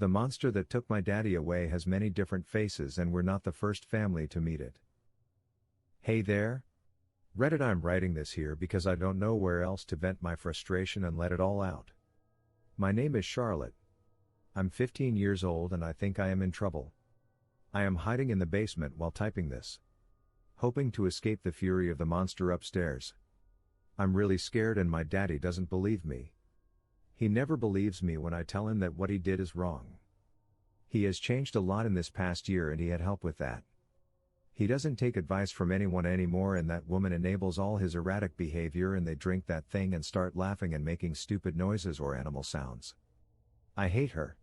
The monster that took my daddy away has many different faces and we're not the first family to meet it. Hey there? Reddit, I'm writing this here because I don't know where else to vent my frustration and let it all out. My name is Charlotte. I'm 15 years old and I think I am in trouble. I am hiding in the basement while typing this, hoping to escape the fury of the monster upstairs. I'm really scared and my daddy doesn't believe me. He never believes me when I tell him that what he did is wrong. He has changed a lot in this past year and he had help with that. He doesn't take advice from anyone anymore and that woman enables all his erratic behavior and they drink that thing and start laughing and making stupid noises or animal sounds. I hate her.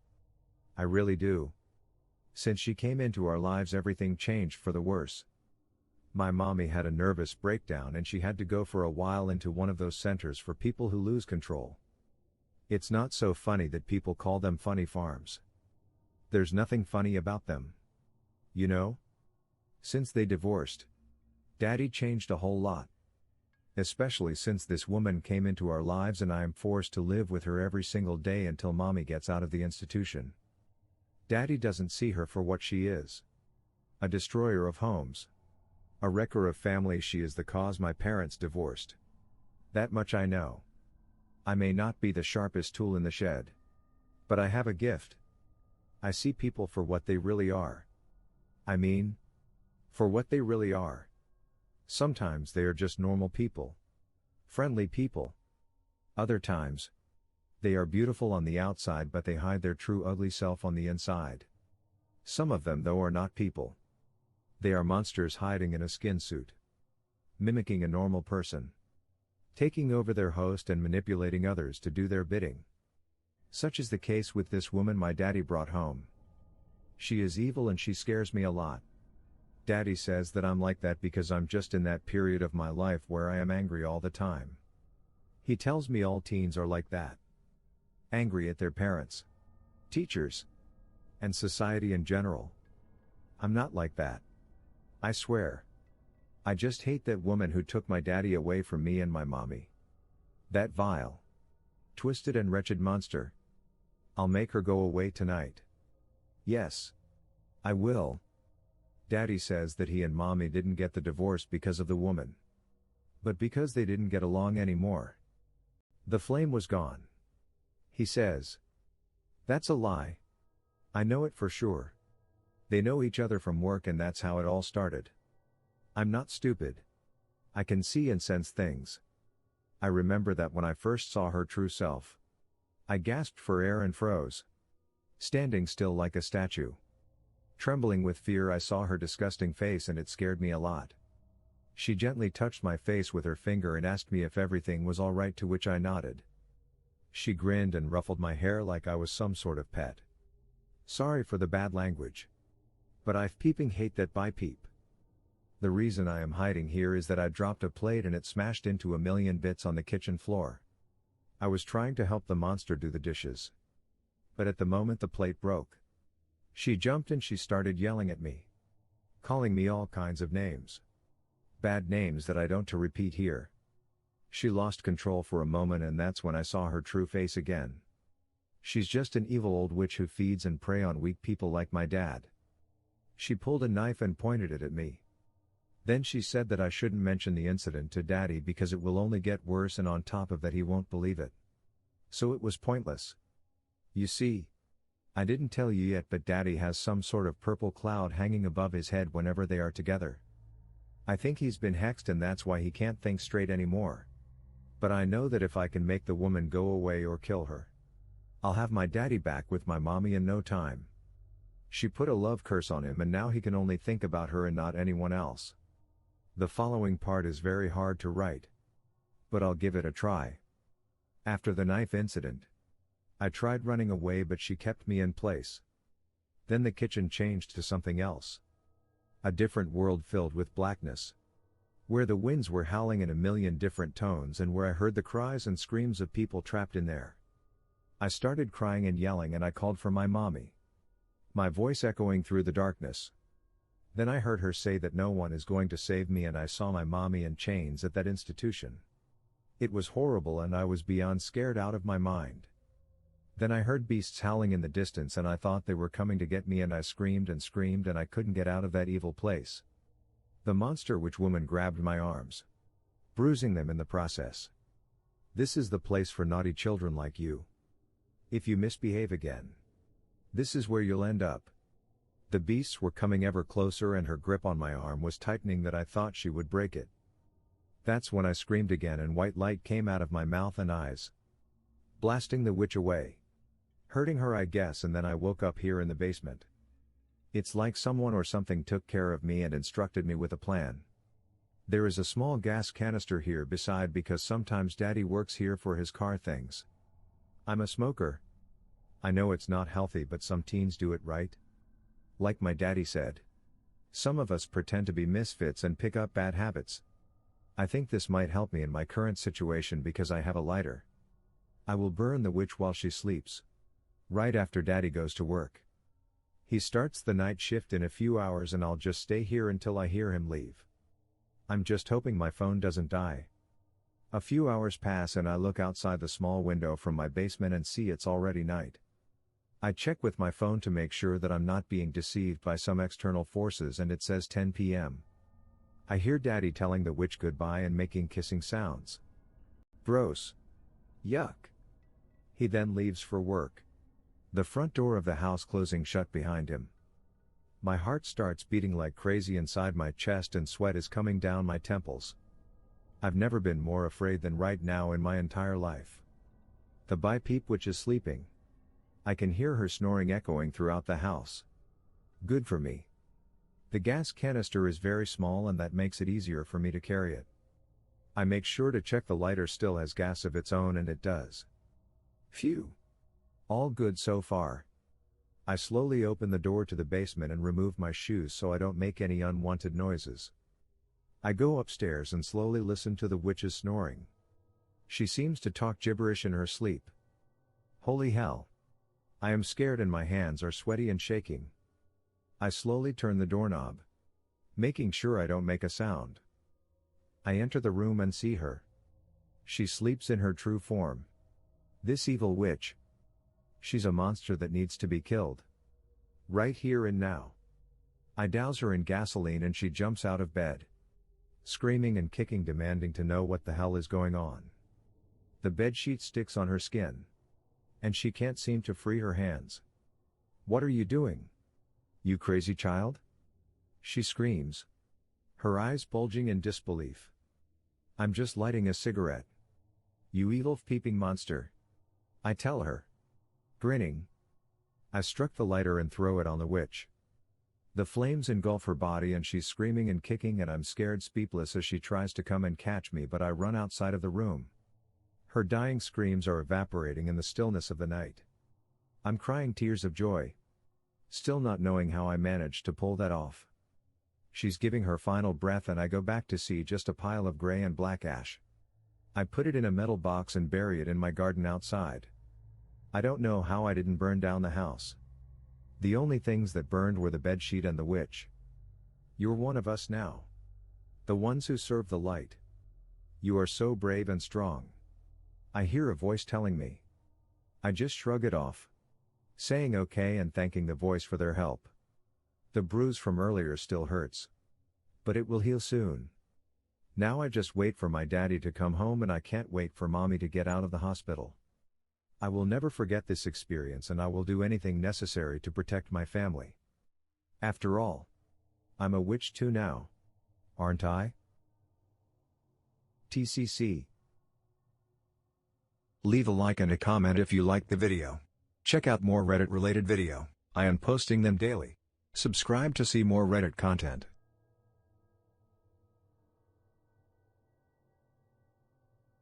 I really do. Since she came into our lives everything changed for the worse. My mommy had a nervous breakdown and she had to go for a while into one of those centers for people who lose control. It's not so funny that people call them funny farms. There's nothing funny about them. You know? Since they divorced, Daddy changed a whole lot. Especially since this woman came into our lives and I am forced to live with her every single day until Mommy gets out of the institution. Daddy doesn't see her for what she is. A destroyer of homes. A wrecker of families. She is the cause my parents divorced. That much I know. I may not be the sharpest tool in the shed. But I have a gift. I see people for what they really are. I mean, for what they really are. Sometimes they are just normal people. Friendly people. Other times, they are beautiful on the outside but they hide their true ugly self on the inside. Some of them though are not people. They are monsters hiding in a skin suit. Mimicking a normal person. Taking over their host and manipulating others to do their bidding. Such is the case with this woman my daddy brought home. She is evil and she scares me a lot. Daddy says that I'm like that because I'm just in that period of my life where I am angry all the time. He tells me all teens are like that. Angry at their parents, teachers, and society in general. I'm not like that. I swear. I just hate that woman who took my daddy away from me and my mommy. That vile, twisted and wretched monster. I'll make her go away tonight. Yes. I will. Daddy says that he and Mommy didn't get the divorce because of the woman. But because they didn't get along anymore. The flame was gone. He says. That's a lie. I know it for sure. They know each other from work and that's how it all started. I'm not stupid. I can see and sense things. I remember that when I first saw her true self. I gasped for air and froze. Standing still like a statue. Trembling with fear I saw her disgusting face and it scared me a lot. She gently touched my face with her finger and asked me if everything was all right, to which I nodded. She grinned and ruffled my hair like I was some sort of pet. Sorry for the bad language. But I peeping hate that by peep. The reason I am hiding here is that I dropped a plate and it smashed into a million bits on the kitchen floor. I was trying to help the monster do the dishes. But at the moment the plate broke. She jumped and she started yelling at me. Calling me all kinds of names. Bad names that I don't to repeat here. She lost control for a moment and that's when I saw her true face again. She's just an evil old witch who feeds and prey on weak people like my dad. She pulled a knife and pointed it at me. Then she said that I shouldn't mention the incident to Daddy because it will only get worse and on top of that he won't believe it. So it was pointless. You see, I didn't tell you yet but Daddy has some sort of purple cloud hanging above his head whenever they are together. I think he's been hexed and that's why he can't think straight anymore. But I know that if I can make the woman go away or kill her, I'll have my daddy back with my mommy in no time. She put a love curse on him and now he can only think about her and not anyone else. The following part is very hard to write. But I'll give it a try. After the knife incident, I tried running away but she kept me in place. Then the kitchen changed to something else. A different world filled with blackness. Where the winds were howling in a million different tones and where I heard the cries and screams of people trapped in there. I started crying and yelling and I called for my mommy. My voice echoing through the darkness. Then I heard her say that no one is going to save me and I saw my mommy in chains at that institution. It was horrible and I was beyond scared out of my mind. Then I heard beasts howling in the distance and I thought they were coming to get me and I screamed and I couldn't get out of that evil place. The monster witch woman grabbed my arms, bruising them in the process. This is the place for naughty children like you. If you misbehave again, this is where you'll end up. The beasts were coming ever closer and her grip on my arm was tightening that I thought she would break it. That's when I screamed again and white light came out of my mouth and eyes, blasting the witch away. Hurting her I guess, and then I woke up here in the basement. It's like someone or something took care of me and instructed me with a plan. There is a small gas canister here beside because sometimes Daddy works here for his car things. I'm a smoker. I know it's not healthy but some teens do it, right? Like my daddy said. Some of us pretend to be misfits and pick up bad habits. I think this might help me in my current situation because I have a lighter. I will burn the witch while she sleeps. Right after Daddy goes to work. He starts the night shift in a few hours and I'll just stay here until I hear him leave. I'm just hoping my phone doesn't die. A few hours pass and I look outside the small window from my basement and see it's already night. I check with my phone to make sure that I'm not being deceived by some external forces and it says 10 p.m. I hear Daddy telling the witch goodbye and making kissing sounds. Gross. Yuck. He then leaves for work. The front door of the house closing shut behind him. My heart starts beating like crazy inside my chest and sweat is coming down my temples. I've never been more afraid than right now in my entire life. The bi-peep witch is sleeping. I can hear her snoring echoing throughout the house. Good for me. The gas canister is very small and that makes it easier for me to carry it. I make sure to check the lighter still has gas of its own and it does. Phew. All good so far. I slowly open the door to the basement and remove my shoes so I don't make any unwanted noises. I go upstairs and slowly listen to the witch's snoring. She seems to talk gibberish in her sleep. Holy hell. I am scared and my hands are sweaty and shaking. I slowly turn the doorknob, making sure I don't make a sound. I enter the room and see her. She sleeps in her true form. This evil witch. She's a monster that needs to be killed. Right here and now. I douse her in gasoline and she jumps out of bed, screaming and kicking, demanding to know what the hell is going on. The bedsheet sticks on her skin, and she can't seem to free her hands. What are you doing? You crazy child? She screams, her eyes bulging in disbelief. I'm just lighting a cigarette. You evil peeping monster. I tell her. Grinning. I struck the lighter and throw it on the witch. The flames engulf her body and she's screaming and kicking and I'm scared speechless as she tries to come and catch me, but I run outside of the room. Her dying screams are evaporating in the stillness of the night. I'm crying tears of joy, still not knowing how I managed to pull that off. She's giving her final breath and I go back to see just a pile of gray and black ash. I put it in a metal box and bury it in my garden outside. I don't know how I didn't burn down the house. The only things that burned were the bedsheet and the witch. You're one of us now. The ones who serve the light. You are so brave and strong. I hear a voice telling me. I just shrug it off, saying okay and thanking the voice for their help. The bruise from earlier still hurts, but it will heal soon. Now I just wait for my daddy to come home and I can't wait for mommy to get out of the hospital. I will never forget this experience and I will do anything necessary to protect my family. After all, I'm a witch too now, aren't I? TCC. Leave a like and a comment if you liked the video. Check out more Reddit related video, I am posting them daily. Subscribe to see more Reddit content.